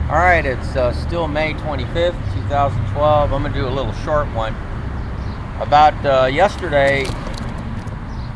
Alright, it's still May 25th, 2012. I'm going to do a little short one. About yesterday,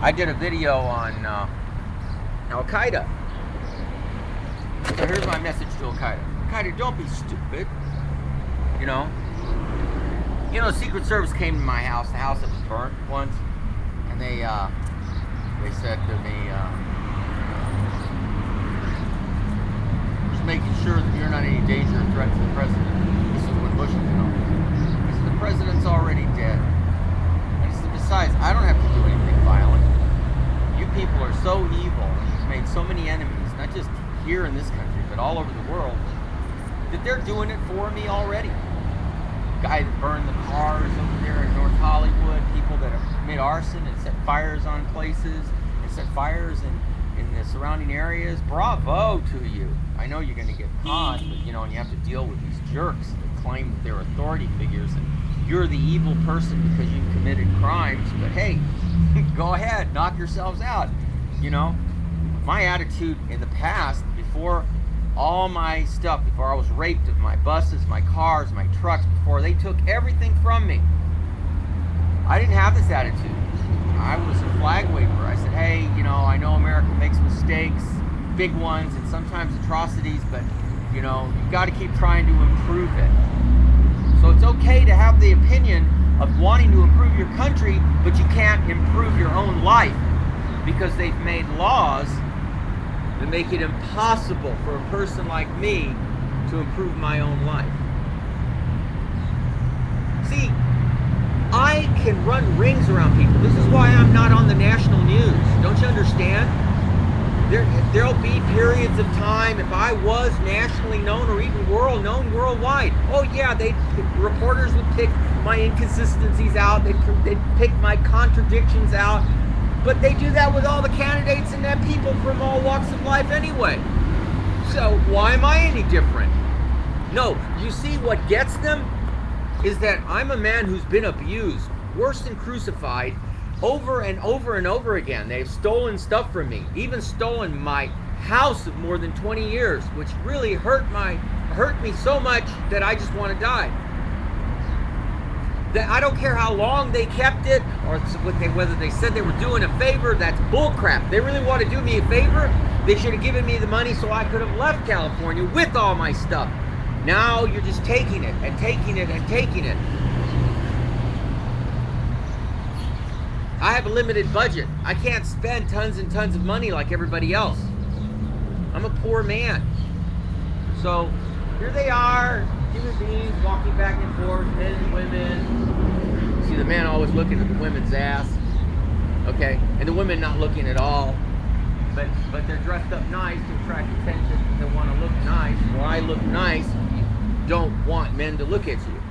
I did a video on al-Qaeda. So here's my message to al-Qaeda. Al-Qaeda, don't be stupid. You know, the Secret Service came to my house, the house that was burnt once, and they said to me, making sure that you're not any danger or threat to the president. This is when Bush was in office. He said, the president's already dead. And he said, besides, I don't have to do anything violent. You people are so evil, and you've made so many enemies, not just here in this country, but all over the world, that they're doing it for me already. Guy that burned the cars over there in North Hollywood, people that have made arson and set fires on places, and set fires in the surrounding areas. Bravo to you. I know you're going to get caught, but and you have to deal with these jerks that claim that they're authority figures and you're the evil person because you've committed crimes. But hey, go ahead, knock yourselves out. My attitude in the past, before all my stuff, before I was raped of my buses, my cars, my trucks, before they took everything from me, I didn't have this attitude. I was a flag waver. I said, hey, I know America makes mistakes, big ones, and sometimes atrocities, but, you've got to keep trying to improve it. So it's okay to have the opinion of wanting to improve your country, but you can't improve your own life because they've made laws that make it impossible for a person like me to improve my own life. See, I can run rings around people. This is why I'm not on the national news. Don't you understand? There'll be periods of time, if I was nationally known or even known worldwide, oh yeah, reporters would pick my inconsistencies out, they'd pick my contradictions out, but they do that with all the candidates and that people from all walks of life anyway. So why am I any different? No, you see what gets them is that I'm a man who's been abused, worse than crucified, over and over and over again. They've stolen stuff from me, even stolen my house of more than 20 years, which really hurt me so much that I just want to die. That I don't care how long they kept it, or whether they said they were doing a favor. That's bullcrap. They really want to do me a favor, they should have given me the money so I could have left California with all my stuff. Now you're just taking it and taking it and taking it. I have a limited budget. I can't spend tons and tons of money like everybody else. I'm a poor man. So here they are, human beings walking back and forth, men and women. See the man always looking at the women's ass. Okay, and the women not looking at all. But they're dressed up nice to attract attention. They want to look nice. Well, I look nice. You don't want men to look at you.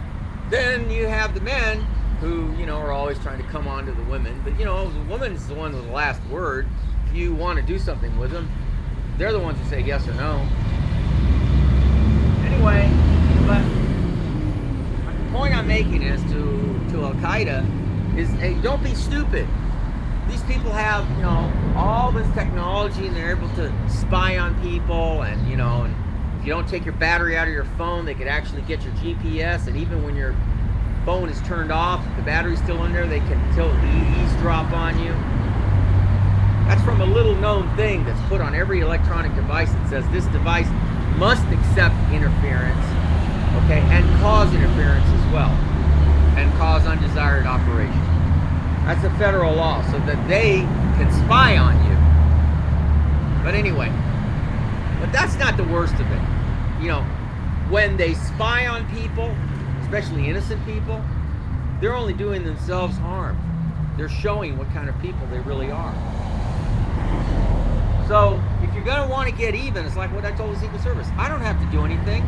Then you have the men who, are always trying to come on to the women. But, the woman's the one with the last word. If you want to do something with them, they're the ones who say yes or no. Anyway, but the point I'm making is to al-Qaeda is, hey, don't be stupid. These people have, all this technology, and they're able to spy on people, and, and if you don't take your battery out of your phone, they could actually get your GPS, and even when your phone is turned off, if the battery's still in there, they can eavesdrop on you. That's from a little known thing that's put on every electronic device that says this device must accept interference, okay, and cause interference as well, and cause undesired operations. That's a federal law, so that they can spy on you. But anyway, but that's not the worst of it. When they spy on people, especially innocent people, they're only doing themselves harm. They're showing what kind of people they really are. So if you're going to want to get even, it's like what I told the Secret Service. I don't have to do anything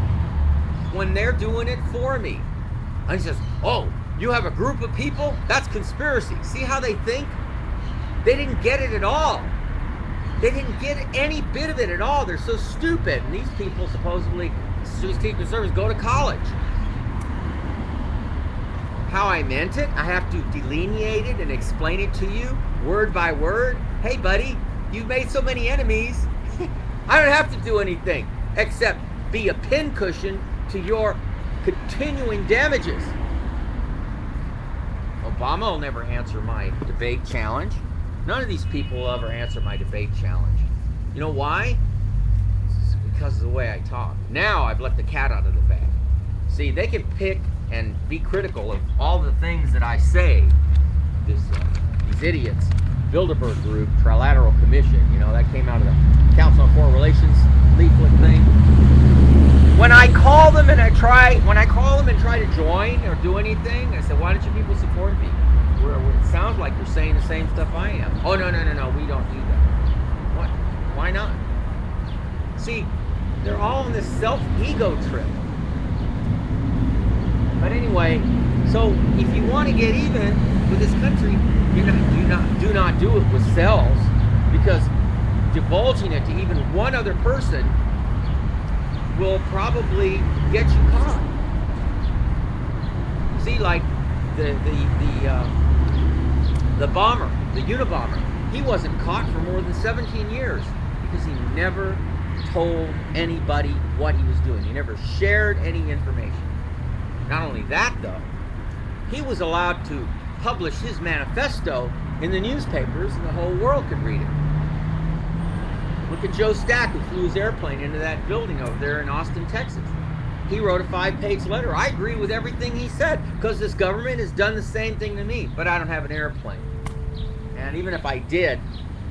when they're doing it for me. And he says, oh, you have a group of people? That's conspiracy. See how they think? They didn't get it at all. They didn't get any bit of it at all. They're so stupid. And these people supposedly, Secret Service, go to college. How I meant it, I have to delineate it and explain it to you word by word. Hey, buddy, you've made so many enemies. I don't have to do anything except be a pincushion to your continuing damages. Obama will never answer my debate challenge. None of these people will ever answer my debate challenge. You know why? It's because of the way I talk. Now I've let the cat out of the bag. See, they can pick and be critical of all the things that I say. These idiots, Bilderberg Group, Trilateral Commission, you know, that came out of the Council on Foreign Relations leaflet thing. When I call them and try to join or do anything, I say, why don't you people support me? Where it sounds like you're saying the same stuff I am. Oh, no, we don't do that. What? Why not? See, they're all on this self-ego trip. But anyway, so if you want to get even with this country, do not do it with cells, because divulging it to even one other person will probably get you caught. See, like the bomber, the Unabomber, he wasn't caught for more than 17 years because he never told anybody what he was doing. He never shared any information. Not only that, though, he was allowed to publish his manifesto in the newspapers, and the whole world could read it. Look at Joe Stack, who flew his airplane into that building over there in Austin, Texas. He wrote a 5-page letter. I agree with everything he said, because this government has done the same thing to me, but I don't have an airplane. And even if I did,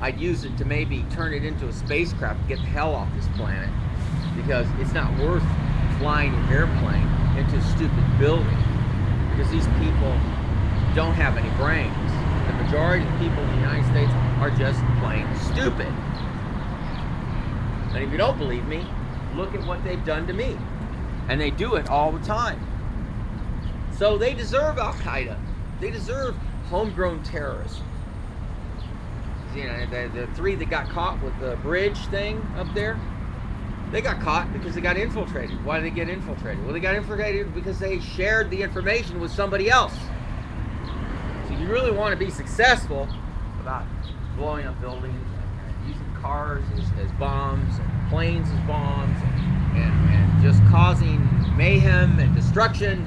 I'd use it to maybe turn it into a spacecraft and get the hell off this planet, because it's not worth flying an airplane into a stupid building, because these people don't have any brains. The majority of the people in the United States are just plain stupid. And if you don't believe me, look at what they've done to me. And they do it all the time. So they deserve al-Qaeda. They deserve homegrown terrorists. You know, the three that got caught with the bridge thing up there, they got caught because they got infiltrated. Why did they get infiltrated? Well, they got infiltrated because they shared the information with somebody else. So if you really want to be successful about blowing up buildings, and using cars as bombs, and planes as bombs, and just causing mayhem and destruction,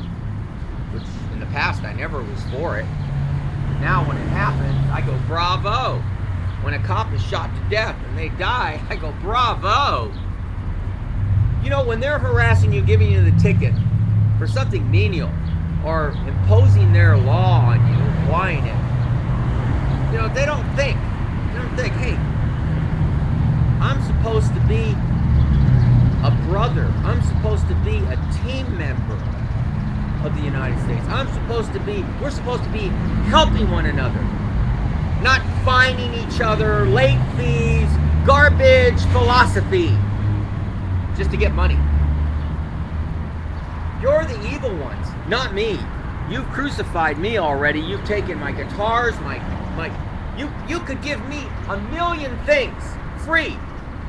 which in the past I never was for it. Now when it happens, I go, bravo. When a cop is shot to death and they die, I go, bravo. You know, when they're harassing you, giving you the ticket for something menial, or imposing their law on you, applying it, you know, they don't think, hey, I'm supposed to be a brother. I'm supposed to be a team member of the United States. We're supposed to be helping one another, not fining each other, late fees, garbage philosophy, just to get money. You're the evil ones, not me. You've crucified me already. You've taken my guitars, you could give me 1,000,000 things free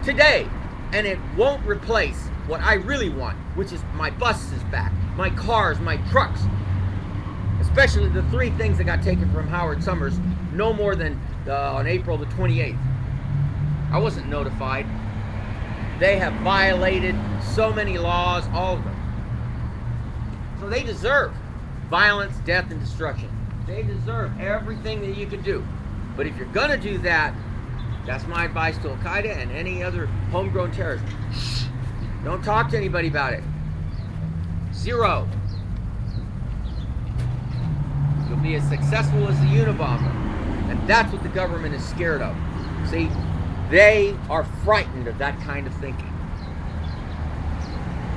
today, and it won't replace what I really want, which is my buses back, my cars, my trucks. Especially the 3 things that got taken from Howard Summers no more than on April the 28th. I wasn't notified. They have violated so many laws, all of them. So they deserve violence, death, and destruction. They deserve everything that you could do. But if you're going to do that, that's my advice to al-Qaeda and any other homegrown terrorist. Shh. Don't talk to anybody about it. 0. You'll be as successful as the Unabomber. And that's what the government is scared of. See, they are frightened of that kind of thinking.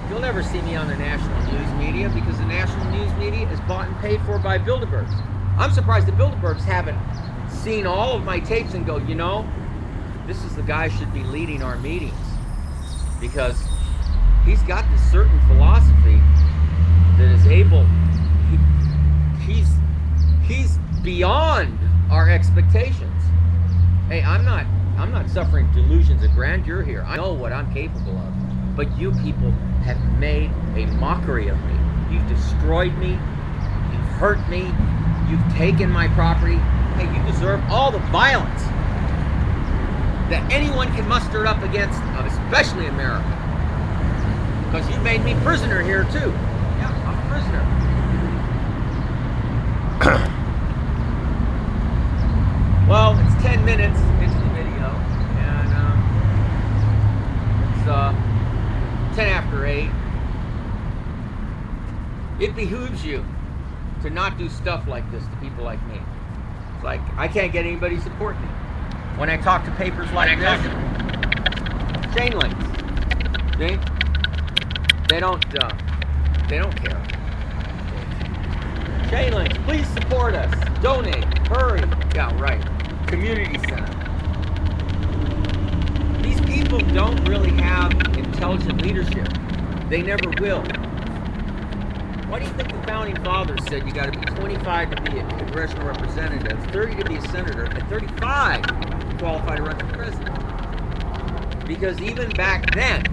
You'll never see me on the national news media, because the national news media is bought and paid for by Bilderbergs. I'm surprised the Bilderbergs haven't seen all of my tapes and go, you know, this is the guy who should be leading our meetings, because he's got this certain philosophy that is able, he's beyond our expectations. Hey, I'm not suffering delusions of grandeur here. I know what I'm capable of. But you people have made a mockery of me. You've destroyed me. You've hurt me. You've taken my property. Hey, you deserve all the violence that anyone can muster up against, especially America. Because you made me prisoner here too. Yeah, I'm a prisoner. Well, it's 10 minutes into the video, and it's 10 after 8. It behooves you to not do stuff like this to people like me. It's like, I can't get anybody to support me. When I talk to papers like this, chain links, see? They don't care. Chain links, please support us, donate, hurry. Yeah, right, community center. These people don't really have intelligent leadership. They never will. Why do you think the founding fathers said you got to be 25 to be a congressional representative, 30 to be a senator, and 35 to qualify to run for president? Because even back then,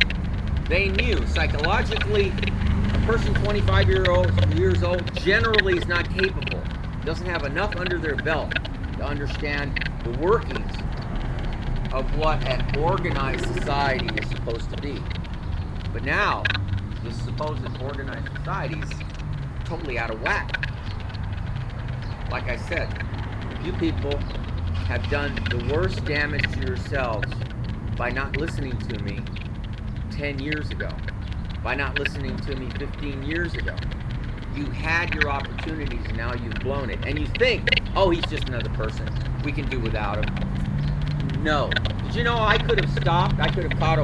they knew psychologically a person 25 years old generally is not capable, doesn't have enough under their belt to understand the workings of what an organized society is supposed to be. But now, this supposed organized society is totally out of whack. Like I said, you people have done the worst damage to yourselves by not listening to me 10 years ago, by not listening to me 15 years ago. You had your opportunities and now you've blown it. And you think, oh, he's just another person. We can do without him. No. Did you know I could have stopped? I could have caught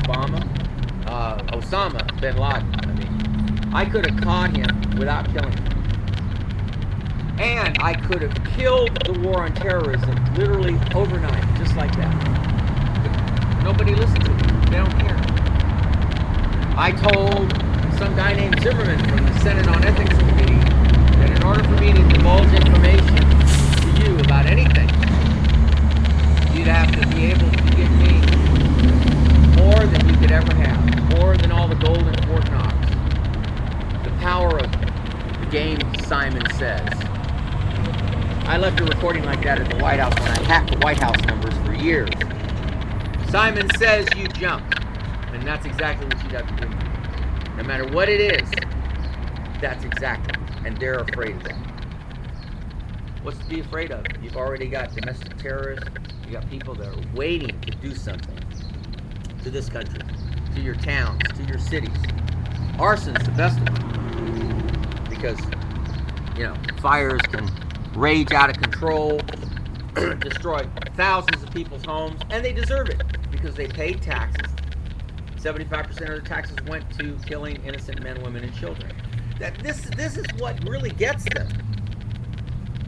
Osama bin Laden. I could have caught him without killing him. And I could have killed the war on terrorism literally overnight, just like that. But nobody listened to me. They don't care. I told some guy named Zimmerman from the Senate on Ethics Committee that in order for me to divulge information to you about anything, you'd have to be able to give me more than you could ever have, more than all the gold in Fort Knox. The power of the game, Simon Says. I left a recording like that at the White House when I hacked the White House numbers for years. Simon says you jump. And that's exactly what you'd have to do. No matter what it is, that's exactly. And they're afraid of that. What's to be afraid of? You've already got domestic terrorists. You got people that are waiting to do something to this country, to your towns, to your cities. Arson's the best of them. Because, fires can rage out of control, destroy thousands of people's homes, and they deserve it because they paid taxes. 75% of the taxes went to killing innocent men, women, and children. This is what really gets them.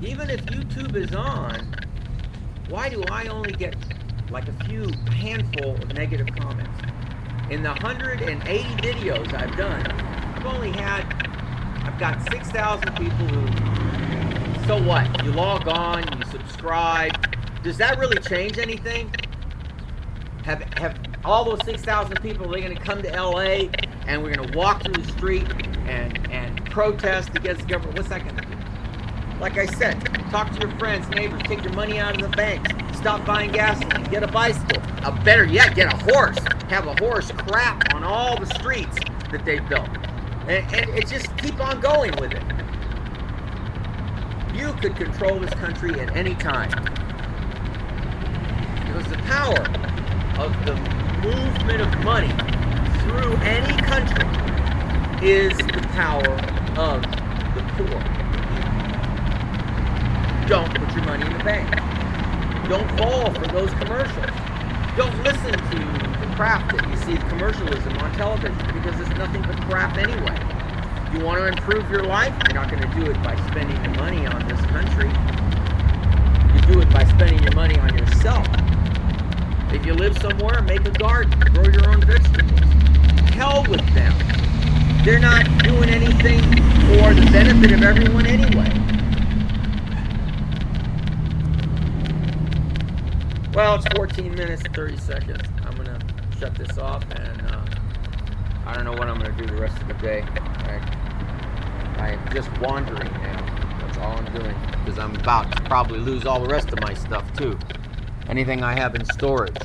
Even if YouTube is on, why do I only get like a handful of negative comments? In the 180 videos I've done, I've got 6,000 people who, so what? You log on, you subscribe. Does that really change anything? Have all those 6,000 people, they're going to come to LA and we're going to walk through the street and protest against the government? What's that going to do? Like I said, talk to your friends, neighbors, take your money out of the banks, stop buying gasoline, get a bicycle, better yet, get a horse. Have a horse crap on all the streets that they've built. And it just keep on going with it. You could control this country at any time. Because the power of the movement of money through any country is the power of the poor. Don't put your money in the bank. Don't fall for those commercials. Don't listen to the crap that you see, commercialism on television, because it's nothing but crap anyway. You want to improve your life? You're not going to do it by spending your money on this country. You do it by spending your money on yourself. If you live somewhere, make a garden, grow your own vegetables. Hell with them. They're not doing anything for the benefit of everyone anyway. Well, it's 14 minutes and 30 seconds. I'm going to shut this off, and I don't know what I'm going to do the rest of the day. I'm just wandering now. That's all I'm doing, because I'm about to probably lose all the rest of my stuff, too. Anything I have in storage.